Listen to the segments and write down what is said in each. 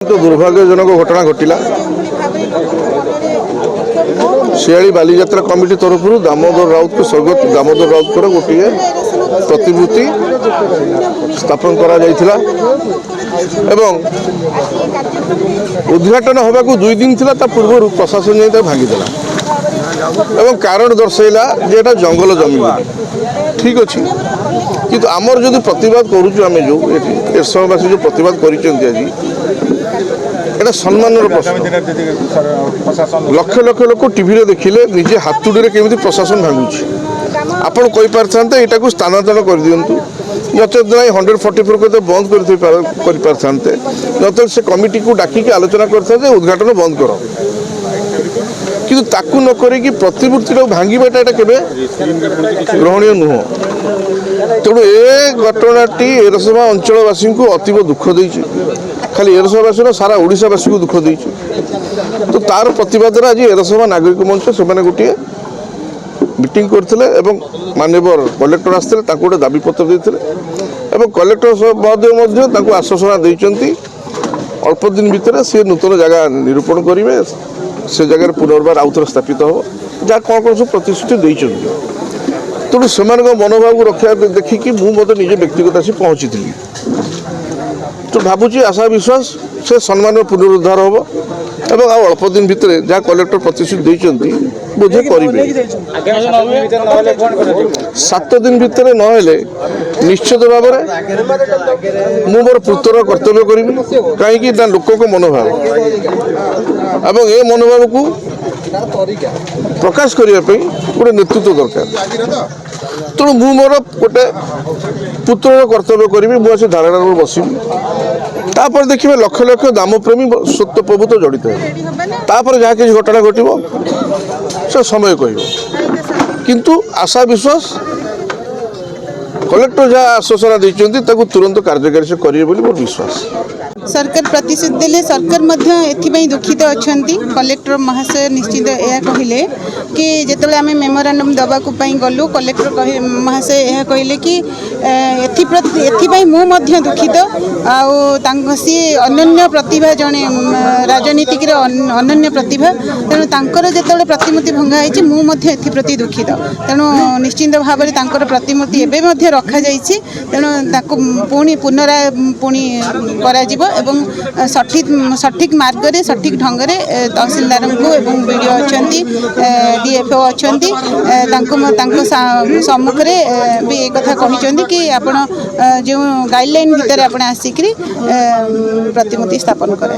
तो दुर्भाग्यजनक घटना घटला शियाड़ी बालीजात्रा कमिटी तरफ दामोदर राउत को स्वर्गत दामोदर राउत गोटे प्रतिमूर्ति स्थापन करा जायथिला एवं उद्घाटन होगा 2 दिन थिला ता पूर्व प्रशासन जाई भांगीदेला एवं कारण दर्शाइला जे एटा जंगल जमी ठीक अच्छे किंतु आमर जो प्रतिवाद करुचु आम जो एरसमावासी जो प्रतिवाद कर एटा सम्मान प्रश्न लक्ष लक्ष लोक टीवी देखिले निजे हाथुड़ी केमी प्रशासन भांगुची आपड़ कहींपारे यहाँ को स्थानांतरण कर दिंतु नचेत 144 को बंद करते नचेत से कमिटी को डाकिक आलोचना करते उद्घाटन बंद कर किंतु ताकू न करी प्रतिमूर्ति भांगीबाटा के ग्रहणीय नुह तेणु ए घटनाटी एरसमा अंचलवासी को अतीव दुख देती खाली एरसमावासी न सारा ओडिशावासी को दुख देती तो तार प्रतिवाद आज एरसमा नागरिक मंच से गोटे मीटिंग करते माननीय कलेक्टर आसते गोटे दाबीपत्र देते कलेक्टर महोदय आश्वासना देती अल्प दिन भितर सी नूतन जगह निरूपण करेंगे से जगह पुनर्बार आउ थे स्थापित हो जहाँ कौन कौन सब प्रतिश्रुति देते तेणु से मनोभाव रक्षा देखिकी मुझे निजे व्यक्तिगत आसी पहुँची तो भावुची आशा विश्वास से सम्मान पुनरुद्धार हम एवं अल्प दिन भितर जहाँ कलेक्टर प्रतिश्रुति देते बोधे करेंगे 7 दिन भितर नहेले निश्चित भाव में मु मोर पुत्र कर्तव्य करी कहीं लोक मनोभाव एवं ए मनोभाव को प्रकाश करने गोटे नेतृत्व दरकार तेणु मु मोर गोटे पुत्र कर्तव्य करी मुझे धारणा बसबी तापर देखिए लक्ष लक्ष दामप्रेमी स्वत्वप्रभुत्व जड़ित है जहाँ किसी घटना घटो से समय कह किंतु आशा विश्वास कलेक्टर जहाँ आश्वासना देते तुरंत कार्यकारी से करेंगे बोली मोर विश्वास सरकार प्रतिशत देले सरकार मध्य एथिपाई दुखित अच्छी कलेक्टर महाशय निश्चित यह कहले कि जिते आम मेमोरांडम दबाकू गलु कलेक्टर महाशय यह कहले कि एथिपाई मु दुखित आउ सी अनन्य प्रतिभा जड़े राजनीतिक अनन्य प्रतिभा तेणु तांकर जिते प्रतिमूर्ति भंगा होती मुझे दुखित तेणु निश्चित भाव में प्रतिमूर्ति एवं रखा जाइए तेणु पुणी पुनराय पुणी करा एवं सठिक मार्ग रे सठिक ढंग से तहसीलदार को एवं वीडियो अच्छा डीएफओ अच्छा सम्मुख में भी एक कथा कहते कि आपण जो गाइडलाइन भितर आप आसिक प्रतिमूर्ति स्थापन कर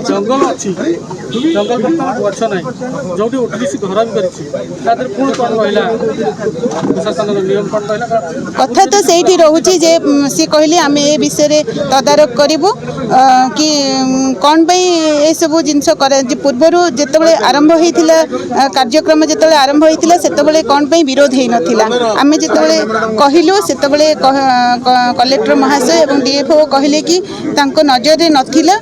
कथा तो से रोचे सी कहले आम ए विषय तदारख करूँ कि कौन ये सब जिनस पूर्वर जिते आरंभ होता कार्यक्रम जो आरंभ होता से कौन विरोध हो नाला आम जो कहलु से कलेक्टर महाशय और डीएफओ कहले कि नजर नथिला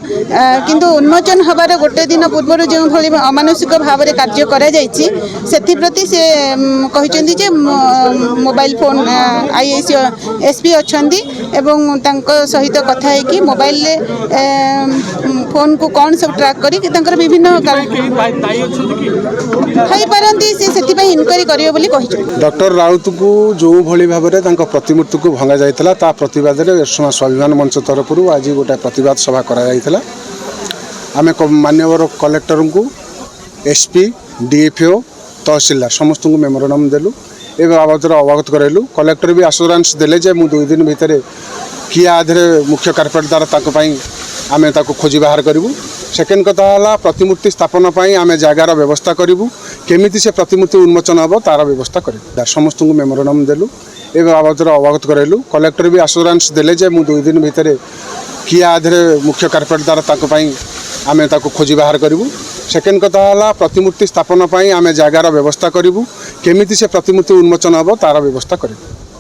किंतु उन्मोचन हबार गोटे दिन पूर्व जो भली अमानुषिक भाव में कार्य करा जायछि सेथिप्रति से कहते मोबाइल फोन आईएएस एसपी अच्छा सहित कथा है कि मोबाइल फोन को कौन सब ट्रैक करी विभिन्न इनक्वारी करेंगे डॉक्टर राउत को जो भली भाव में प्रतिमूर्ति को भंगा जाइथिला ता प्रतिवाद में एरसमा स्वाभिमान मंच तरफ आज गोटे प्रतिवाद सभा करा जाइथिला आमे माननीय कलेक्टर को एसपी डीएफओ तहसीलदार समस्त को मेमोरांडम देलु ए बाबद अवगत करैलु कलेक्टर भी आश्योरेंस देले जे मु 2 दिन भितर किए आधे मुख्य कार्पेटदार आमे ताको खोजी बाहर करूँ सेकेंड कथा है प्रतिमूर्ति स्थापन आमे जगार व्यवस्था करूँ केमिति से प्रतिमूर्ति उन्मोचन हम तार व्यवस्था कर समस्त को मेमोरांडम देलु ए बाबद अवगत करैलु कलेक्टर भी आश्योरेंस देले जे मु 2 दिन भितर किए आधे मुख्य कार्पेटदार आमे ताको खोजी बाहर करूँ सेकेंड कथा है प्रतिमूर्ति स्थापन आमे जगार व्यवस्था करूँ केमिति से प्रतिमूर्ति उन्मोचन हम तार व्यवस्था कर।